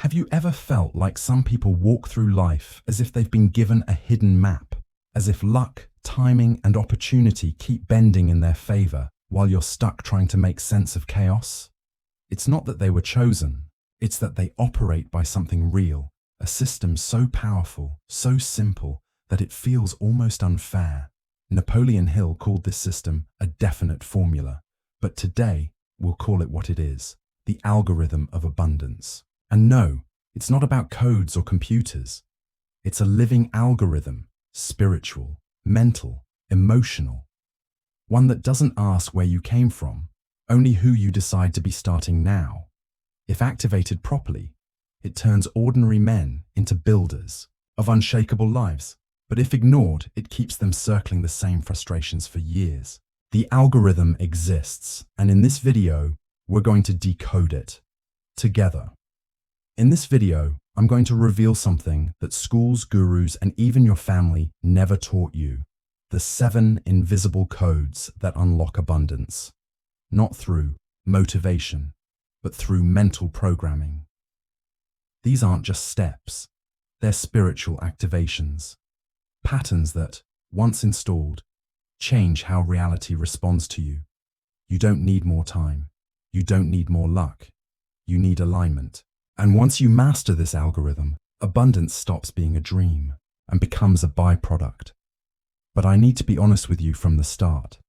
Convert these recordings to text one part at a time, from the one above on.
Have you ever felt like some people walk through life as if they've been given a hidden map, as if luck, timing, and opportunity keep bending in their favor while you're stuck trying to make sense of chaos? It's not that they were chosen, it's that they operate by something real, a system so powerful, so simple, that it feels almost unfair. Napoleon Hill called this system a definite formula, but today we'll call it what it is, the algorithm of abundance. And no, it's not about codes or computers. It's a living algorithm, spiritual, mental, emotional. One that doesn't ask where you came from, only who you decide to be starting now. If activated properly, it turns ordinary men into builders of unshakable lives. But if ignored, it keeps them circling the same frustrations for years. The algorithm exists, and in this video, we're going to decode it together. In this video, I'm going to reveal something that schools, gurus, and even your family never taught you. The 7 invisible codes that unlock abundance. Not through motivation, but through mental programming. These aren't just steps, they're spiritual activations. Patterns that, once installed, change how reality responds to you. You don't need more time. You don't need more luck. You need alignment. And once you master this algorithm, abundance stops being a dream and becomes a byproduct. But I need to be honest with you from the start.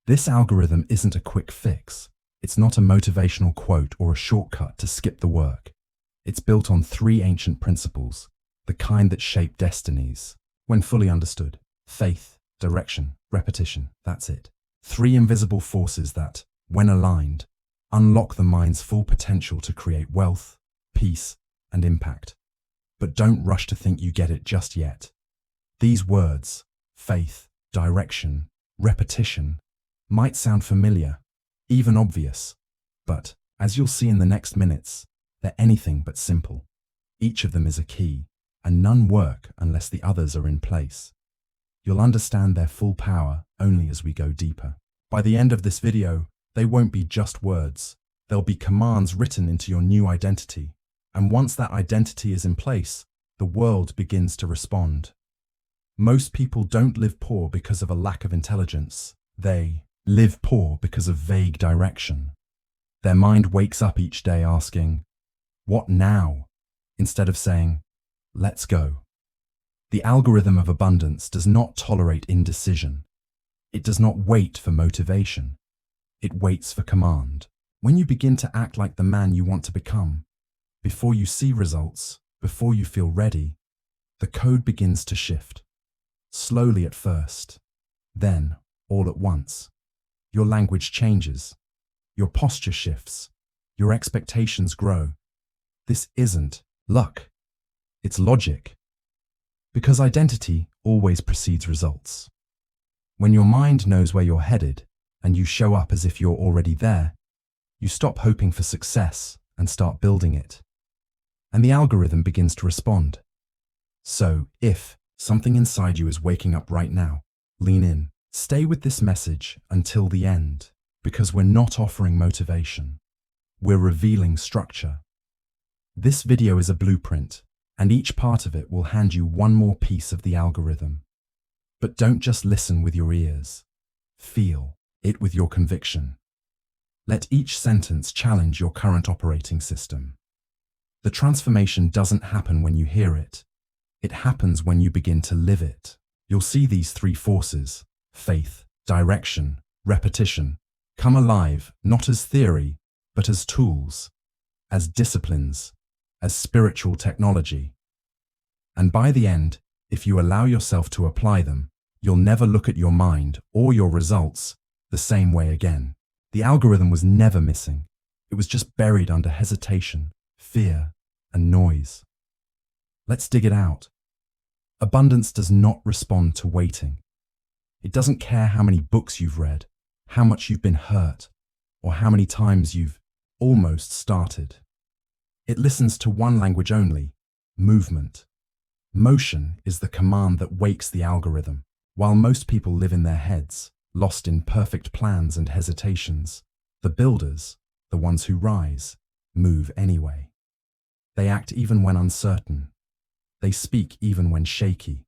This algorithm isn't a quick fix. It's not a motivational quote or a shortcut to skip the work. It's built on 3 ancient principles, the kind that shape destinies. When fully understood, faith, direction, repetition, that's it. 3 invisible forces that, when aligned, unlock the mind's full potential to create wealth, peace, and impact. But don't rush to think you get it just yet. These words, faith, direction, repetition, might sound familiar, even obvious, but, as you'll see in the next minutes, they're anything but simple. Each of them is a key, and none work unless the others are in place. You'll understand their full power only as we go deeper. By the end of this video, they won't be just words. They'll be commands written into your new identity. And once that identity is in place, the world begins to respond. Most people don't live poor because of a lack of intelligence. They live poor because of vague direction. Their mind wakes up each day asking, "What now?" instead of saying, "Let's go." The algorithm of abundance does not tolerate indecision. It does not wait for motivation. It waits for command. When you begin to act like the man you want to become, before you see results, before you feel ready, the code begins to shift. Slowly at first, then all at once. Your language changes. Your posture shifts. Your expectations grow. This isn't luck. It's logic. Because identity always precedes results. When your mind knows where you're headed and you show up as if you're already there, you stop hoping for success and start building it. And the algorithm begins to respond. So, if something inside you is waking up right now, lean in. Stay with this message until the end, because we're not offering motivation. We're revealing structure. This video is a blueprint, and each part of it will hand you one more piece of the algorithm. But don't just listen with your ears. Feel it with your conviction. Let each sentence challenge your current operating system. The transformation doesn't happen when you hear it. It happens when you begin to live it. You'll see these 3 forces, faith, direction, repetition, come alive not as theory, but as tools, as disciplines, as spiritual technology. And by the end, if you allow yourself to apply them, you'll never look at your mind or your results the same way again. The algorithm was never missing. It was just buried under hesitation, fear, and noise. Let's dig it out. Abundance does not respond to waiting. It doesn't care how many books you've read, how much you've been hurt, or how many times you've almost started. It listens to one language only, movement. Motion is the command that wakes the algorithm. While most people live in their heads, lost in perfect plans and hesitations, the builders, the ones who rise, move anyway. They act even when uncertain. They speak even when shaky.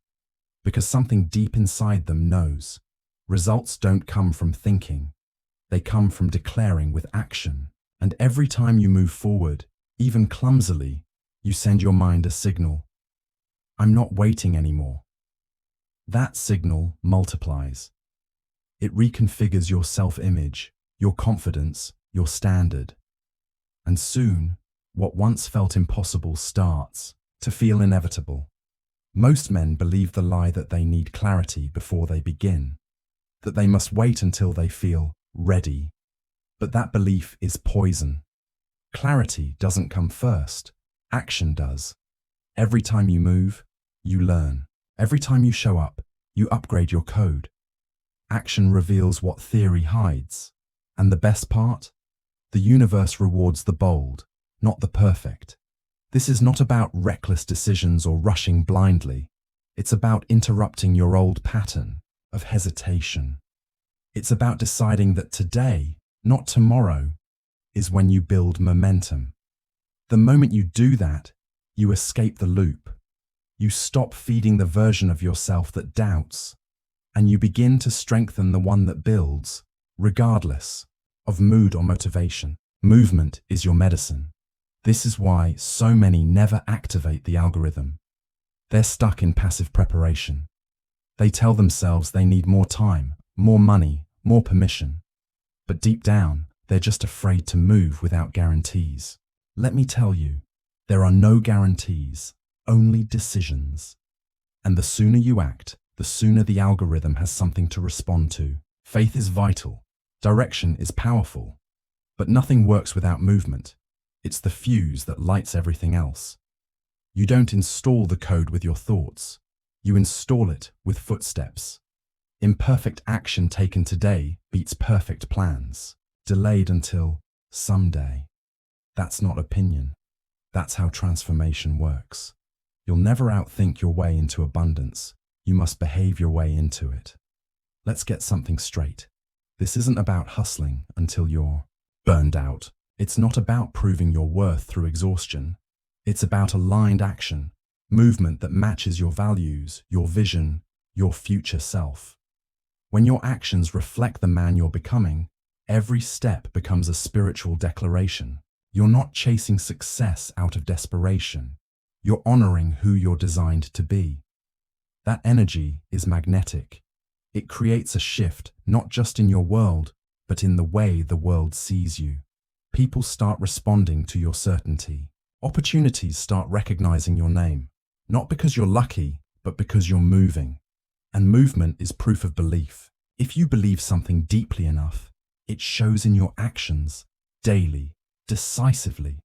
Because something deep inside them knows. Results don't come from thinking. They come from declaring with action. And every time you move forward, even clumsily, you send your mind a signal. I'm not waiting anymore. That signal multiplies. It reconfigures your self-image, your confidence, your standard. And soon, what once felt impossible starts to feel inevitable. Most men believe the lie that they need clarity before they begin, that they must wait until they feel ready. But that belief is poison. Clarity doesn't come first, action does. Every time you move, you learn. Every time you show up, you upgrade your code. Action reveals what theory hides. And the best part? The universe rewards the bold, not the perfect. This is not about reckless decisions or rushing blindly. It's about interrupting your old pattern of hesitation. It's about deciding that today, not tomorrow, is when you build momentum. The moment you do that, you escape the loop. You stop feeding the version of yourself that doubts, and you begin to strengthen the one that builds, regardless of mood or motivation. Movement is your medicine. This is why so many never activate the algorithm. They're stuck in passive preparation. They tell themselves they need more time, more money, more permission. But deep down, they're just afraid to move without guarantees. Let me tell you, there are no guarantees, only decisions. And the sooner you act, the sooner the algorithm has something to respond to. Faith is vital. Direction is powerful. But nothing works without movement. It's the fuse that lights everything else. You don't install the code with your thoughts. You install it with footsteps. Imperfect action taken today beats perfect plans, delayed until someday. That's not opinion. That's how transformation works. You'll never outthink your way into abundance. You must behave your way into it. Let's get something straight. This isn't about hustling until you're burned out. It's not about proving your worth through exhaustion. It's about aligned action, movement that matches your values, your vision, your future self. When your actions reflect the man you're becoming, every step becomes a spiritual declaration. You're not chasing success out of desperation. You're honoring who you're designed to be. That energy is magnetic. It creates a shift, not just in your world, but in the way the world sees you. People start responding to your certainty. Opportunities start recognizing your name, not because you're lucky, but because you're moving. And movement is proof of belief. If you believe something deeply enough, it shows in your actions, daily, decisively.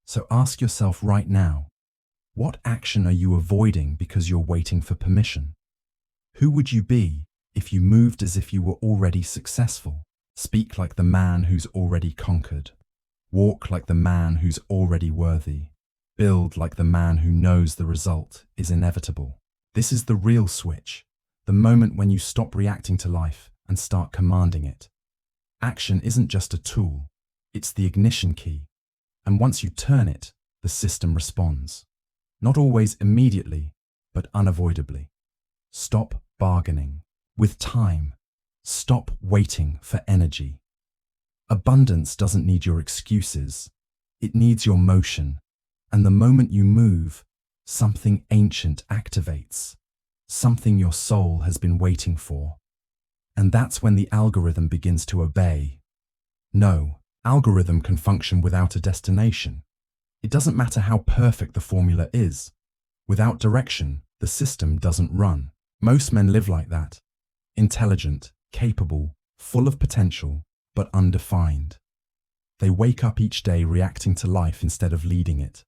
So ask yourself right now, what action are you avoiding because you're waiting for permission? Who would you be if you moved as if you were already successful? Speak like the man who's already conquered. Walk like the man who's already worthy. Build like the man who knows the result is inevitable. This is the real switch, the moment when you stop reacting to life and start commanding it. Action isn't just a tool, it's the ignition key. And once you turn it, the system responds. Not always immediately, but unavoidably. Stop bargaining with time. Stop waiting for energy. Abundance doesn't need your excuses. It needs your motion. And the moment you move, something ancient activates. Something your soul has been waiting for. And that's when the algorithm begins to obey. No, algorithm can function without a destination. It doesn't matter how perfect the formula is. Without direction, the system doesn't run. Most men live like that. Intelligent, capable, full of potential, but undefined. They wake up each day reacting to life instead of leading it.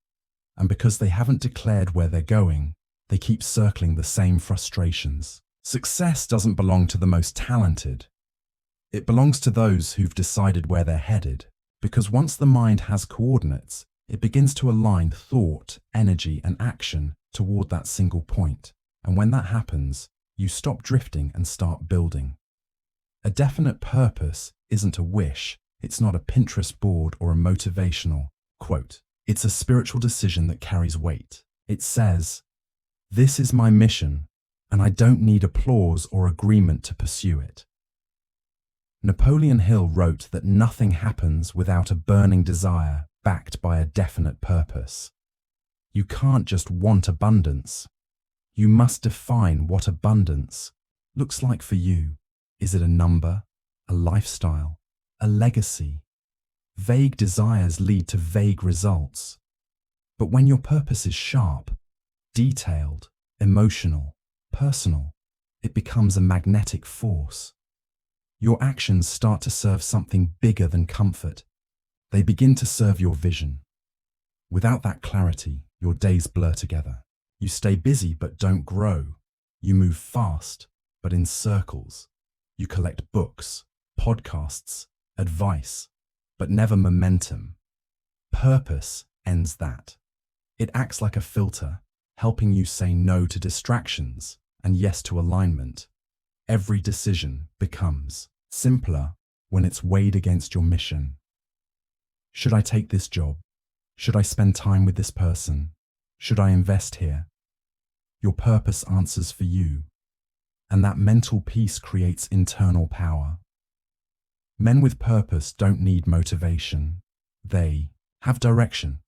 And because they haven't declared where they're going, they keep circling the same frustrations. Success doesn't belong to the most talented. It belongs to those who've decided where they're headed. Because once the mind has coordinates, it begins to align thought, energy, and action toward that single point. And when that happens, you stop drifting and start building. A definite purpose isn't a wish. It's not a Pinterest board or a motivational quote. It's a spiritual decision that carries weight. It says, "This is my mission, and I don't need applause or agreement to pursue it." Napoleon Hill wrote that nothing happens without a burning desire backed by a definite purpose. You can't just want abundance. You must define what abundance looks like for you. Is it a number, a lifestyle, a legacy? Vague desires lead to vague results. But when your purpose is sharp, detailed, emotional, personal, it becomes a magnetic force. Your actions start to serve something bigger than comfort. They begin to serve your vision. Without that clarity, your days blur together. You stay busy but don't grow. You move fast, but in circles. You collect books, podcasts, advice, but never momentum. Purpose ends that. It acts like a filter, helping you say no to distractions and yes to alignment. Every decision becomes simpler when it's weighed against your mission. Should I take this job? Should I spend time with this person? Should I invest here? Your purpose answers for you, and that mental peace creates internal power. Men with purpose don't need motivation. They have direction,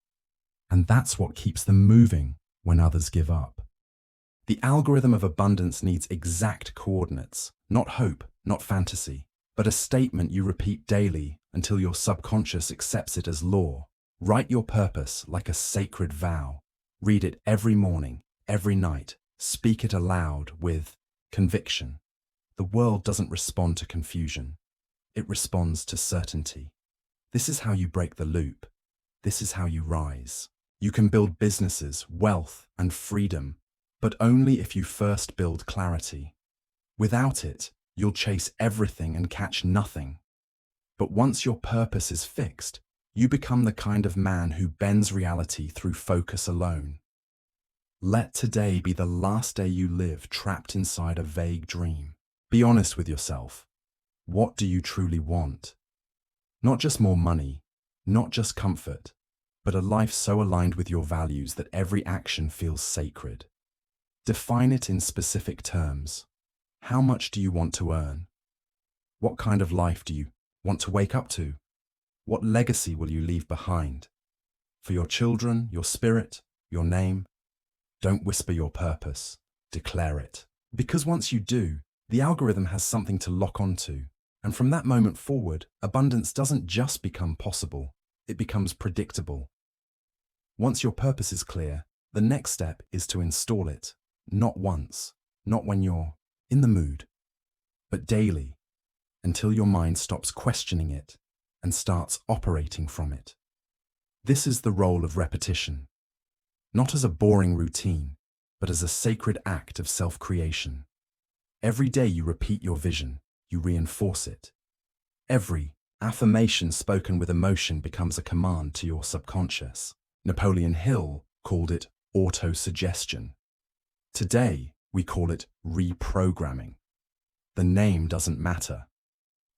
and that's what keeps them moving when others give up. The algorithm of abundance needs exact coordinates, not hope, not fantasy, but a statement you repeat daily until your subconscious accepts it as law. Write your purpose like a sacred vow. Read it every morning, every night. Speak it aloud with conviction. The world doesn't respond to confusion. It responds to certainty. This is how you break the loop. This is how you rise. You can build businesses, wealth, and freedom, but only if you first build clarity. Without it, you'll chase everything and catch nothing. But once your purpose is fixed, you become the kind of man who bends reality through focus alone. Let today be the last day you live trapped inside a vague dream. Be honest with yourself. What do you truly want? Not just more money, not just comfort, but a life so aligned with your values that every action feels sacred. Define it in specific terms. How much do you want to earn? What kind of life do you want to wake up to? What legacy will you leave behind? For your children, your spirit, your name? Don't whisper your purpose, declare it. Because once you do, the algorithm has something to lock onto. And from that moment forward, abundance doesn't just become possible, it becomes predictable. Once your purpose is clear, the next step is to install it. Not once, not when you're in the mood, but daily, until your mind stops questioning it and starts operating from it. This is the role of repetition, not as a boring routine, but as a sacred act of self-creation. Every day you repeat your vision, you reinforce it. Every affirmation spoken with emotion becomes a command to your subconscious. Napoleon Hill called it auto-suggestion. Today, we call it reprogramming. The name doesn't matter.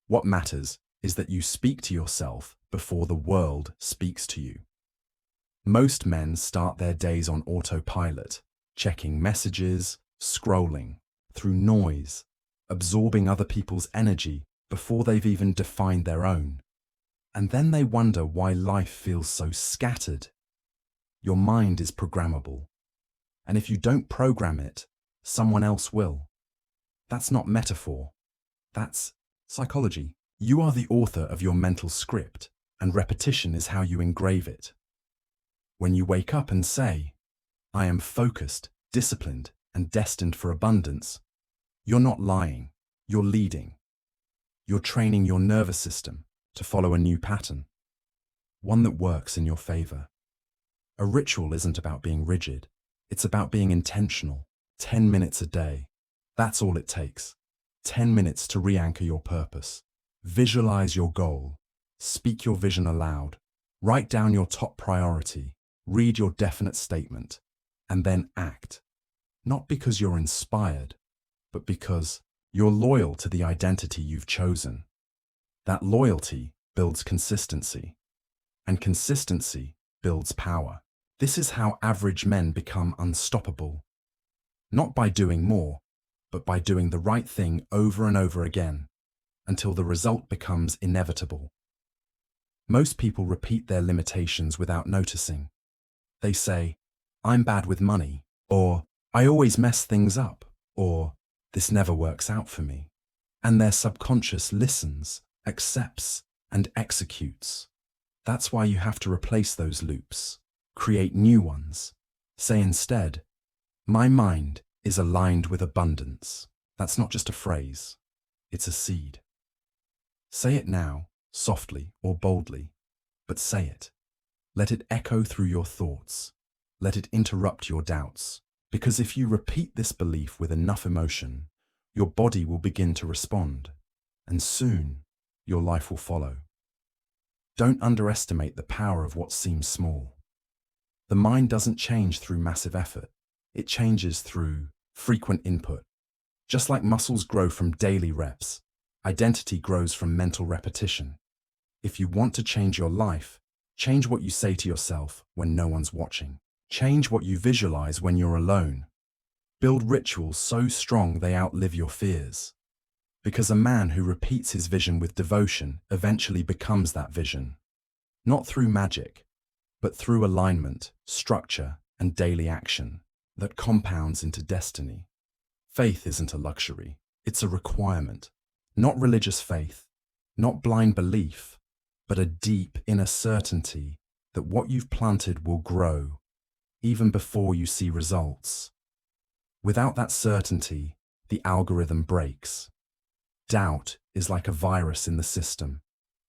What matters is that you speak to yourself before the world speaks to you. Most men start their days on autopilot, checking messages, scrolling through noise, absorbing other people's energy before they've even defined their own. And then they wonder why life feels so scattered. Your mind is programmable. And if you don't program it, someone else will. That's not metaphor. That's psychology. You are the author of your mental script, and repetition is how you engrave it. When you wake up and say, "I am focused, disciplined, and destined for abundance," you're not lying, you're leading. You're training your nervous system to follow a new pattern, one that works in your favor. A ritual isn't about being rigid, it's about being intentional. 10 minutes a day. That's all it takes. 10 minutes to re-anchor your purpose. Visualize your goal. Speak your vision aloud. Write down your top priority. Read your definite statement. And then act. Not because you're inspired, but because you're loyal to the identity you've chosen. That loyalty builds consistency. And consistency builds power. This is how average men become unstoppable. Not by doing more, but by doing the right thing over and over again, until the result becomes inevitable. Most people repeat their limitations without noticing. They say, "I'm bad with money," or "I always mess things up," or "This never works out for me." And their subconscious listens, accepts, and executes. That's why you have to replace those loops, create new ones. Say instead, "My mind is aligned with abundance." That's not just a phrase, it's a seed. Say it now, softly or boldly, but say it. Let it echo through your thoughts. Let it interrupt your doubts. Because if you repeat this belief with enough emotion, your body will begin to respond, and soon your life will follow. Don't underestimate the power of what seems small. The mind doesn't change through massive effort. It changes through frequent input. Just like muscles grow from daily reps, identity grows from mental repetition. If you want to change your life, change what you say to yourself when no one's watching. Change what you visualize when you're alone. Build rituals so strong they outlive your fears. Because a man who repeats his vision with devotion eventually becomes that vision. Not through magic, but through alignment, structure, and daily action that compounds into destiny. Faith isn't a luxury, it's a requirement. Not religious faith, not blind belief, but a deep inner certainty that what you've planted will grow, even before you see results. Without that certainty, the algorithm breaks. Doubt is like a virus in the system.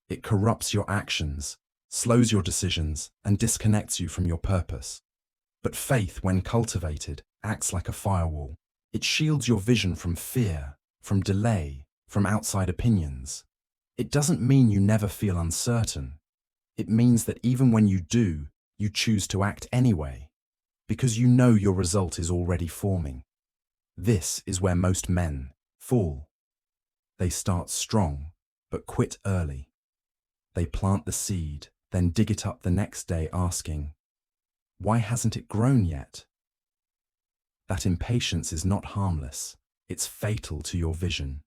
It corrupts your actions, slows your decisions, and disconnects you from your purpose. But faith, when cultivated, acts like a firewall. It shields your vision from fear, from delay, from outside opinions. It doesn't mean you never feel uncertain. It means that even when you do, you choose to act anyway, because you know your result is already forming. This is where most men fall. They start strong, but quit early. They plant the seed, then dig it up the next day asking, "Why hasn't it grown yet?" That impatience is not harmless, it's fatal to your vision.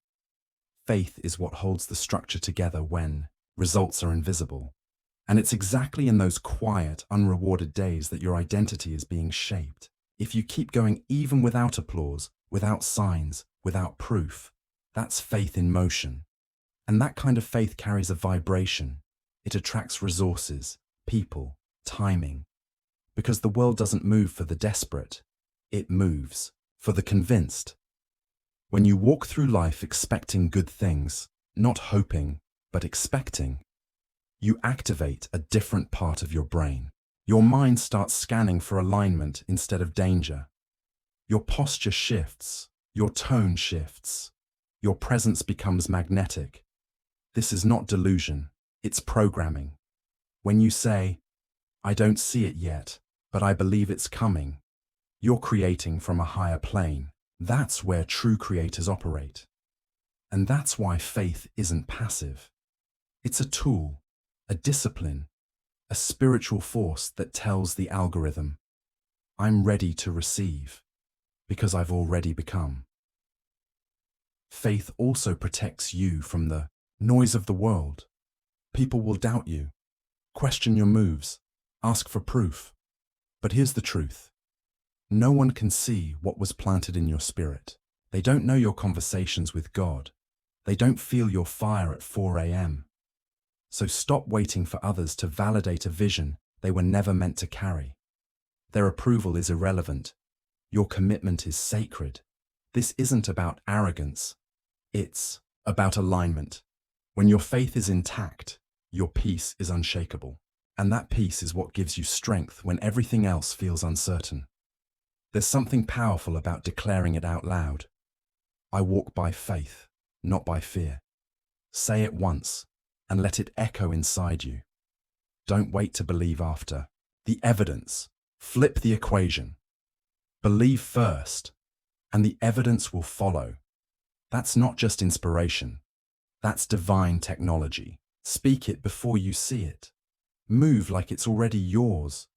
Faith is what holds the structure together when results are invisible. And it's exactly in those quiet, unrewarded days that your identity is being shaped. If you keep going even without applause, without signs, without proof, that's faith in motion. And that kind of faith carries a vibration. It attracts resources, people, timing. Because the world doesn't move for the desperate, it moves for the convinced. When you walk through life expecting good things, not hoping, but expecting, you activate a different part of your brain. Your mind starts scanning for alignment instead of danger. Your posture shifts, your tone shifts, your presence becomes magnetic. This is not delusion, it's programming. When you say, "I don't see it yet, but I believe it's coming," you're creating from a higher plane. That's where true creators operate. And that's why faith isn't passive. It's a tool, a discipline, a spiritual force that tells the algorithm, "I'm ready to receive, because I've already become." Faith also protects you from the noise of the world. People will doubt you, question your moves, ask for proof. But here's the truth. No one can see what was planted in your spirit. They don't know your conversations with God. They don't feel your fire at 4 a.m. So stop waiting for others to validate a vision they were never meant to carry. Their approval is irrelevant. Your commitment is sacred. This isn't about arrogance. It's about alignment. When your faith is intact, your peace is unshakable. And that peace is what gives you strength when everything else feels uncertain. There's something powerful about declaring it out loud. I walk by faith, not by fear. Say it once, and let it echo inside you. Don't wait to believe after. The evidence. Flip the equation. Believe first, and the evidence will follow. That's not just inspiration. That's divine technology. Speak it before you see it. Move like it's already yours.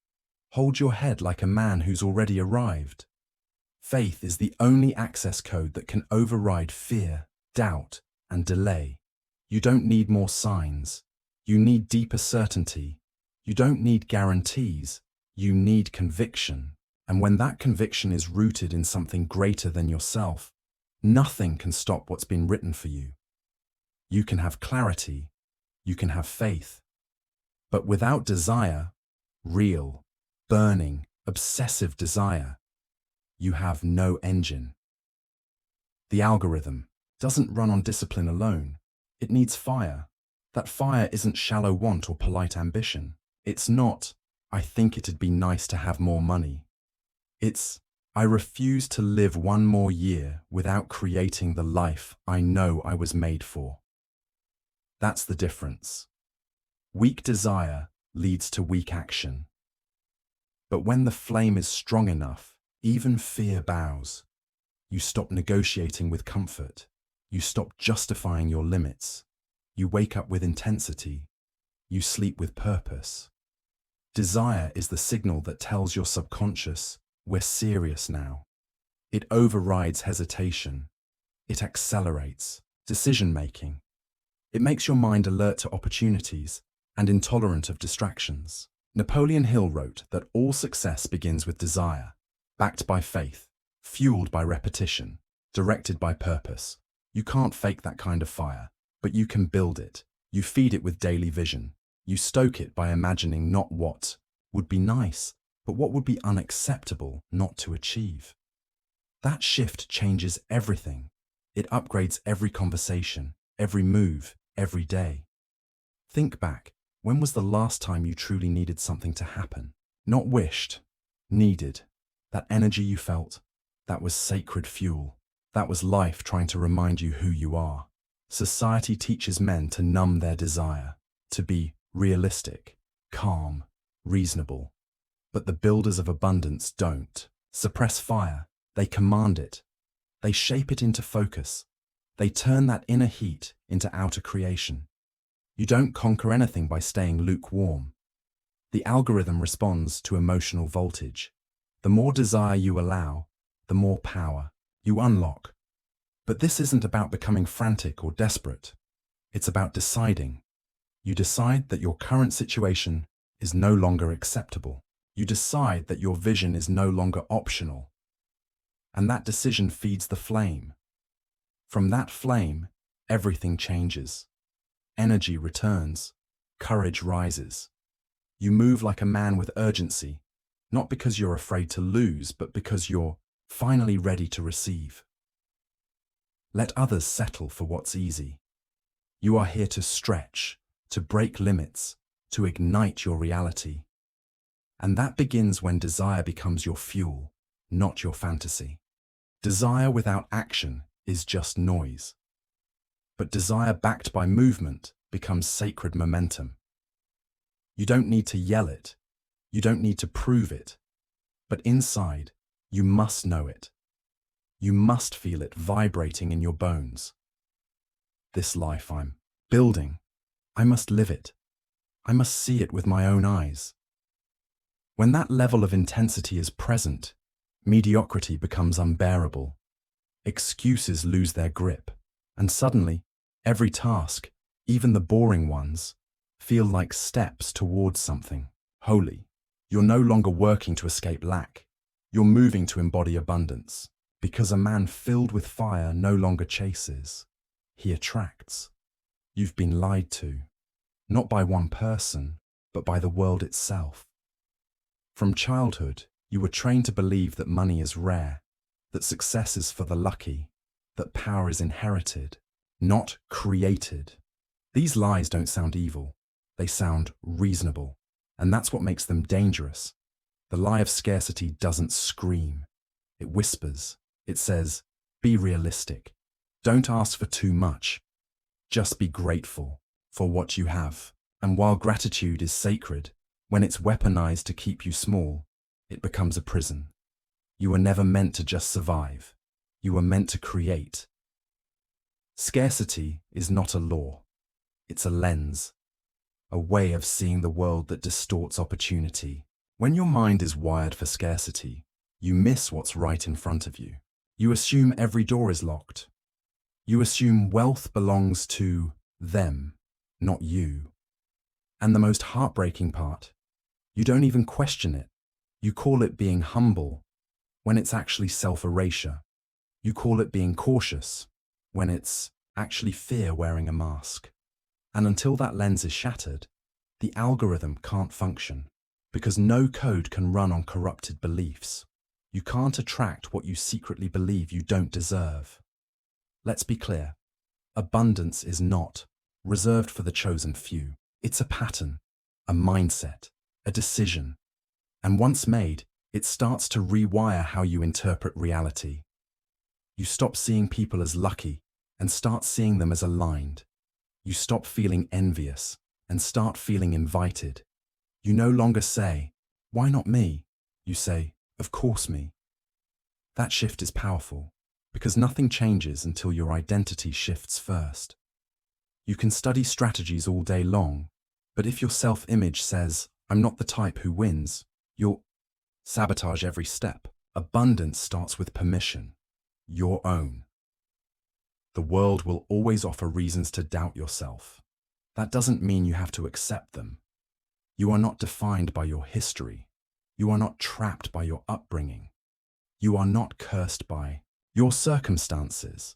Hold your head like a man who's already arrived. Faith is the only access code that can override fear, doubt, and delay. You don't need more signs. You need deeper certainty. You don't need guarantees. You need conviction. And when that conviction is rooted in something greater than yourself, nothing can stop what's been written for you. You can have clarity. You can have faith. But without desire, real, burning, obsessive desire, you have no engine. The algorithm doesn't run on discipline alone. It needs fire. That fire isn't shallow want or polite ambition. It's not, I think it'd be nice to have more money. It's, I refuse to live one more year without creating the life I know I was made for. That's the difference. Weak desire leads to weak action. But when the flame is strong enough, even fear bows. You stop negotiating with comfort. You stop justifying your limits. You wake up with intensity. You sleep with purpose. Desire is the signal that tells your subconscious, we're serious now. It overrides hesitation. It accelerates decision-making. It makes your mind alert to opportunities and intolerant of distractions. Napoleon Hill wrote that all success begins with desire, backed by faith, fueled by repetition, directed by purpose. You can't fake that kind of fire, but you can build it. You feed it with daily vision. You stoke it by imagining not what would be nice, but what would be unacceptable not to achieve. That shift changes everything. It upgrades every conversation, every move, every day. Think back. When was the last time you truly needed something to happen? Not wished, needed. That energy you felt, that was sacred fuel. That was life trying to remind you who you are. Society teaches men to numb their desire, to be realistic, calm, reasonable. But the builders of abundance don't suppress fire. They command it. They shape it into focus. They turn that inner heat into outer creation. You don't conquer anything by staying lukewarm. The algorithm responds to emotional voltage. The more desire you allow, the more power you unlock. But this isn't about becoming frantic or desperate. It's about deciding. You decide that your current situation is no longer acceptable. You decide that your vision is no longer optional. And that decision feeds the flame. From that flame, everything changes. Energy returns. Courage rises. You move like a man with urgency, not because you're afraid to lose, but because you're finally ready to receive. Let others settle for what's easy. You are here to stretch, to break limits, to ignite your reality. And that begins when desire becomes your fuel, not your fantasy. Desire without action is just noise. But desire backed by movement becomes sacred momentum. You don't need to yell it. You don't need to prove it. But inside, you must know it. You must feel it vibrating in your bones. This life I'm building, I must live it. I must see it with my own eyes. When that level of intensity is present, mediocrity becomes unbearable. Excuses lose their grip, and suddenly, every task, even the boring ones, feel like steps towards something holy. You're no longer working to escape lack. You're moving to embody abundance, because a man filled with fire no longer chases. He attracts. You've been lied to, not by one person, but by the world itself. From childhood, you were trained to believe that money is rare, that success is for the lucky, that power is inherited, not created. These lies don't sound evil. They sound reasonable, and that's what makes them dangerous. The lie of scarcity doesn't scream. It whispers. It says, be realistic. Don't ask for too much. Just be grateful for what you have. And while gratitude is sacred, when it's weaponized to keep you small, it becomes a prison. You were never meant to just survive. You were meant to create. Scarcity is not a law. It's a lens. a way of seeing the world that distorts opportunity. When your mind is wired for scarcity, you miss what's right in front of you. You assume every door is locked. You assume wealth belongs to them, not you. And the most heartbreaking part, you don't even question it. You call it being humble when it's actually self-erasure. You call it being cautious when it's actually fear wearing a mask. And until that lens is shattered, the algorithm can't function because no code can run on corrupted beliefs. You can't attract what you secretly believe you don't deserve. Let's be clear. Abundance is not reserved for the chosen few. It's a pattern, a mindset, a decision. And once made, it starts to rewire how you interpret reality. You stop seeing people as lucky and start seeing them as aligned. You stop feeling envious and start feeling invited. You no longer say, "Why not me?" You say, "Of course me." That shift is powerful because nothing changes until your identity shifts first. You can study strategies all day long, but if your self-image says, "I'm not the type who wins," you'll sabotage every step. Abundance starts with permission, your own. The world will always offer reasons to doubt yourself. That doesn't mean you have to accept them. You are not defined by your history. You are not trapped by your upbringing. You are not cursed by your circumstances.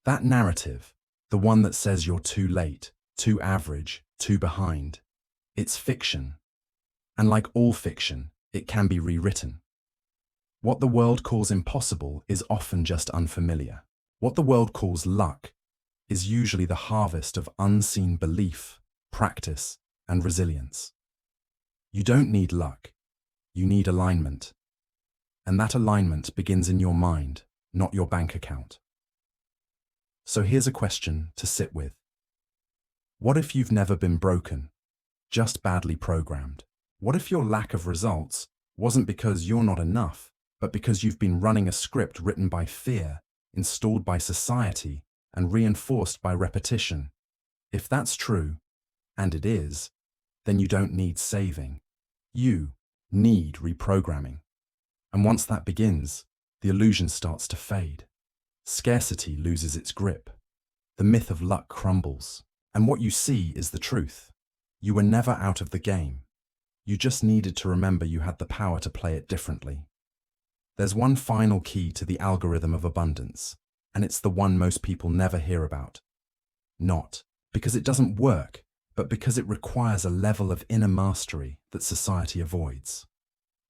That narrative, the one that says you're too late, too average, too behind, it's fiction. And like all fiction, it can be rewritten. What the world calls impossible is often just unfamiliar. What the world calls luck is usually the harvest of unseen belief, practice, and resilience. You don't need luck. You need alignment. And that alignment begins in your mind, not your bank account. So here's a question to sit with. What if you've never been broken, just badly programmed? What if your lack of results wasn't because you're not enough, but because you've been running a script written by fear, installed by society, and reinforced by repetition? If that's true, and it is, then you don't need saving. You need reprogramming. And once that begins, the illusion starts to fade. Scarcity loses its grip. The myth of luck crumbles. And what you see is the truth. You were never out of the game. You just needed to remember you had the power to play it differently. There's one final key to the algorithm of abundance, and it's the one most people never hear about. Not because it doesn't work, but because it requires a level of inner mastery that society avoids.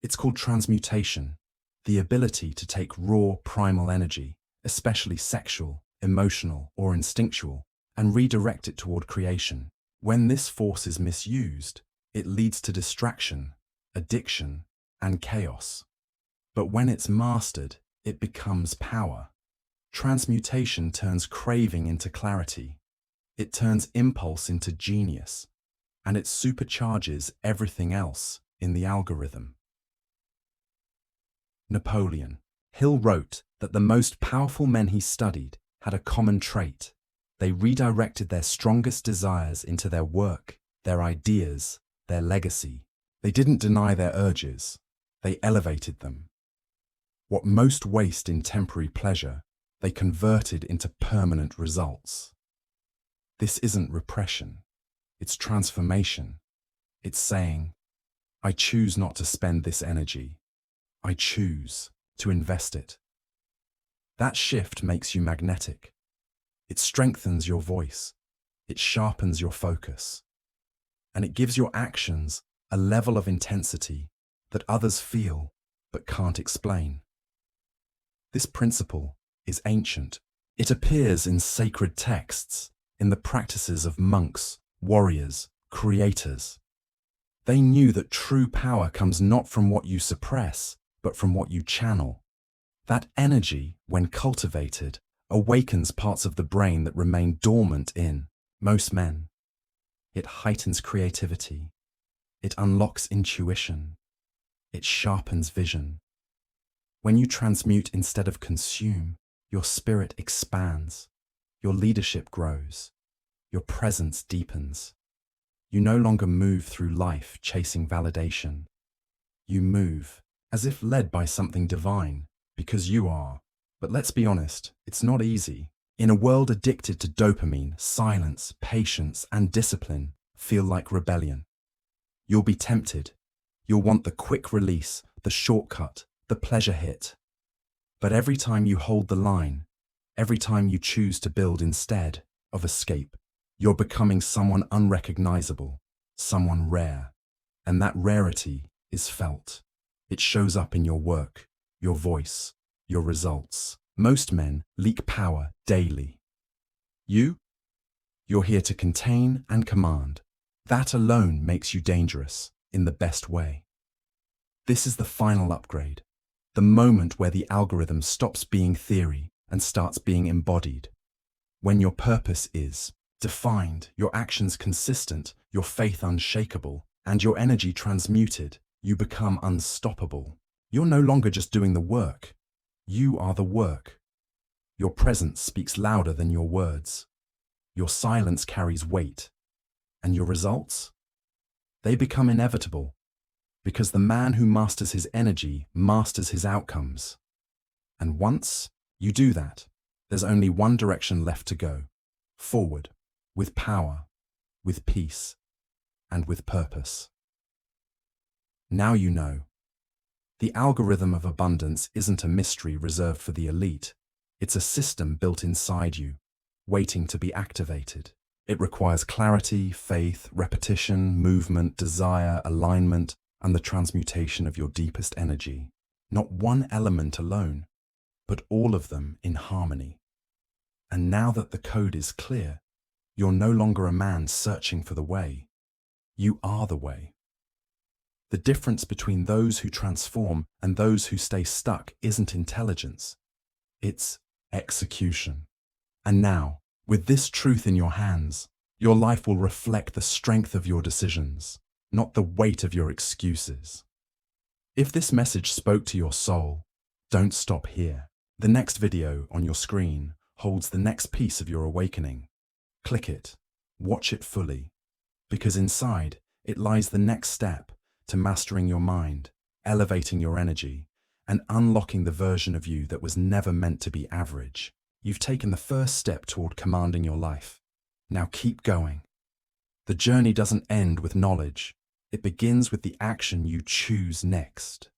It's called transmutation, the ability to take raw, primal energy, especially sexual, emotional, or instinctual, and redirect it toward creation. When this force is misused, it leads to distraction, addiction, and chaos. But when it's mastered, it becomes power. Transmutation turns craving into clarity. It turns impulse into genius, and it supercharges everything else in the algorithm. Napoleon Hill wrote that the most powerful men he studied had a common trait. They redirected their strongest desires into their work, their ideas, their legacy. They didn't deny their urges, they elevated them. What most waste in temporary pleasure, they converted into permanent results. This isn't repression, it's transformation. It's saying, I choose not to spend this energy. I choose to invest it. That shift makes you magnetic. It strengthens your voice. It sharpens your focus. And it gives your actions a level of intensity that others feel but can't explain. This principle is ancient. It appears in sacred texts, in the practices of monks, warriors, creators. They knew that true power comes not from what you suppress, but from what you channel. That energy, when cultivated, awakens parts of the brain that remain dormant in most men. It heightens creativity. It unlocks intuition. It sharpens vision. When you transmute instead of consume, your spirit expands. Your leadership grows. Your presence deepens. You no longer move through life chasing validation. You move as if led by something divine, because you are. But let's be honest, it's not easy. In a world addicted to dopamine, silence, patience, and discipline feel like rebellion. You'll be tempted. You'll want the quick release, the shortcut, the pleasure hit. But every time you hold the line, every time you choose to build instead of escape, you're becoming someone unrecognizable, someone rare. And that rarity is felt. It shows up in your work, your voice, your results. Most men leak power daily. You're here to contain and command. That alone makes you dangerous in the best way. This is the final upgrade, the moment where the algorithm stops being theory and starts being embodied. When your purpose is defined, your actions consistent, your faith unshakable, and your energy transmuted, you become unstoppable. You're no longer just doing the work. You are the work. Your presence speaks louder than your words. Your silence carries weight. And your results? They become inevitable. Because the man who masters his energy masters his outcomes. And once you do that, there's only one direction left to go. Forward, with power, with peace, and with purpose. Now you know. The algorithm of abundance isn't a mystery reserved for the elite. It's a system built inside you, waiting to be activated. It requires clarity, faith, repetition, movement, desire, alignment, and the transmutation of your deepest energy. Not one element alone, but all of them in harmony. And now that the code is clear, you're no longer a man searching for the way. You are the way. The difference between those who transform and those who stay stuck isn't intelligence. It's execution. And now, with this truth in your hands, your life will reflect the strength of your decisions, not the weight of your excuses. If this message spoke to your soul, don't stop here. The next video on your screen holds the next piece of your awakening. Click it, watch it fully, because inside it lies the next step to mastering your mind, elevating your energy, and unlocking the version of you that was never meant to be average. You've taken the first step toward commanding your life. Now keep going. The journey doesn't end with knowledge. It begins with the action you choose next.